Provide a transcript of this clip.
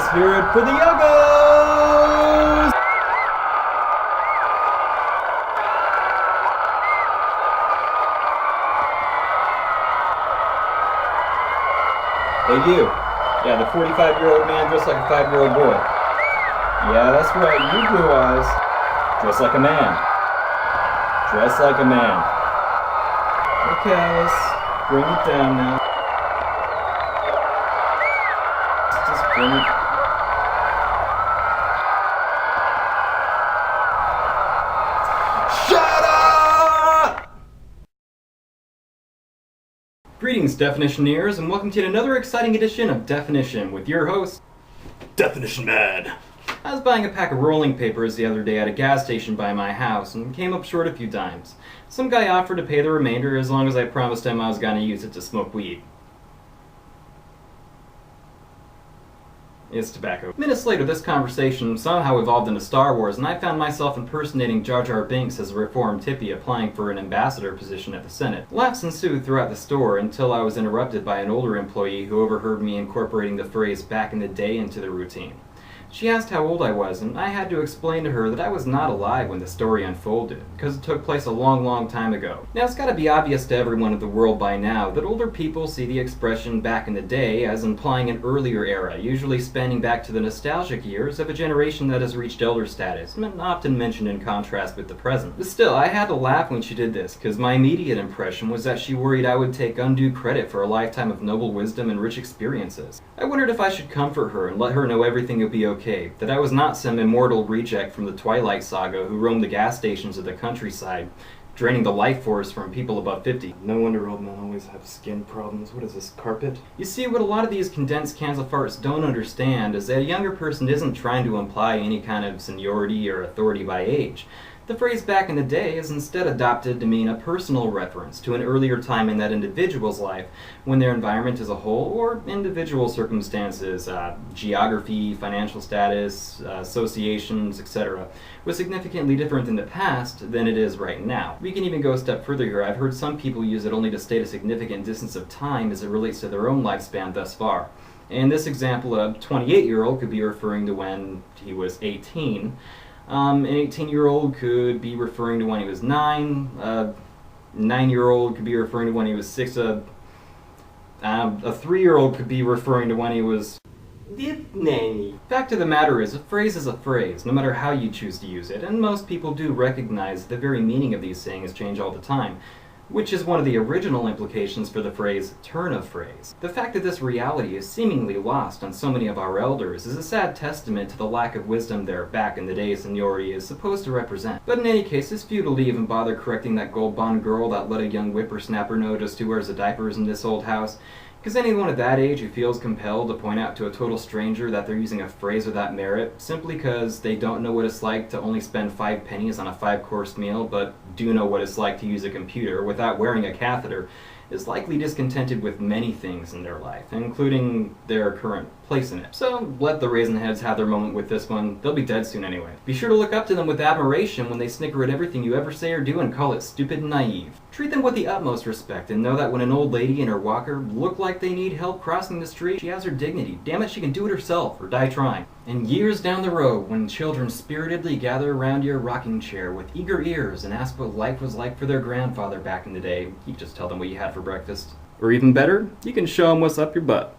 Let's hear it for the Yogos! Hey you. Yeah, the 45-year-old man dressed like a 5-year-old boy. Yeah, that's right, you blue eyes. Dress like a man. Dress like a man. Okay, let's bring it down now. Just bring it. Shut up! Greetings, Definitioneers, and welcome to yet another exciting edition of Definition with your host, TheDefinitionMan. I was buying a pack of rolling papers the other day at a gas station by my house and came up short a few dimes. Some guy offered to pay the remainder as long as I promised him I was going to use it to smoke weed. It's tobacco. Minutes later, this conversation somehow evolved into Star Wars, and I found myself impersonating Jar Jar Binks as a reformed hippie applying for an ambassador position at the Senate. Laughs ensued throughout the store until I was interrupted by an older employee who overheard me incorporating the phrase "back in the day" into the routine. She asked how old I was, and I had to explain to her that I was not alive when the story unfolded, because it took place a long time ago. Now, it's gotta be obvious to everyone of the world by now that older people see the expression "back in the day" as implying an earlier era, usually spanning back to the nostalgic years of a generation that has reached elder status, and often mentioned in contrast with the present. But still, I had to laugh when she did this, because my immediate impression was that she worried I would take undue credit for a lifetime of noble wisdom and rich experiences. I wondered if I should comfort her and let her know everything would be okay. That I was not some immortal reject from the Twilight Saga who roamed the gas stations of the countryside, draining the life force from people above 50. No wonder old men always have skin problems. What is this, carpet? You see, what a lot of these condensed cans of farts don't understand is that a younger person isn't trying to imply any kind of seniority or authority by age. The phrase "back in the day" is instead adopted to mean a personal reference to an earlier time in that individual's life when their environment as a whole, or individual circumstances, geography, financial status, associations, etc., was significantly different in the past than it is right now. We can even go a step further here. I've heard some people use it only to state a significant distance of time as it relates to their own lifespan thus far. In this example, a 28-year-old could be referring to when he was 18. An 18-year-old could be referring to when he was 9. A 9-year-old could be referring to when he was 6. A 3-year-old could be referring to when he was... Fact of the matter is a phrase, no matter how you choose to use it, and most people do recognize the very meaning of these sayings change all the time, which is one of the original implications for the phrase "turn of phrase." The fact that this reality is seemingly lost on so many of our elders is a sad testament to the lack of wisdom their back in the day seniority is supposed to represent. But in any case, it's futile to even bother correcting that gold bond girl that let a young whippersnapper know just who wears the diapers in this old house. Because anyone at that age who feels compelled to point out to a total stranger that they're using a phrase without merit, simply because they don't know what it's like to only spend 5 pennies on a 5-course meal, but do know what it's like to use a computer without wearing a catheter, is likely discontented with many things in their life, including their current place in it. So let the raisin heads have their moment with this one. They'll be dead soon anyway. Be sure to look up to them with admiration when they snicker at everything you ever say or do and call it stupid and naive. Treat them with the utmost respect and know that when an old lady and her walker look like they need help crossing the street, she has her dignity. Damn it, she can do it herself or die trying. And years down the road, when children spiritedly gather around your rocking chair with eager ears and ask what life was like for their grandfather back in the day, you just tell them what you had for breakfast. Or even better, you can show them what's up your butt.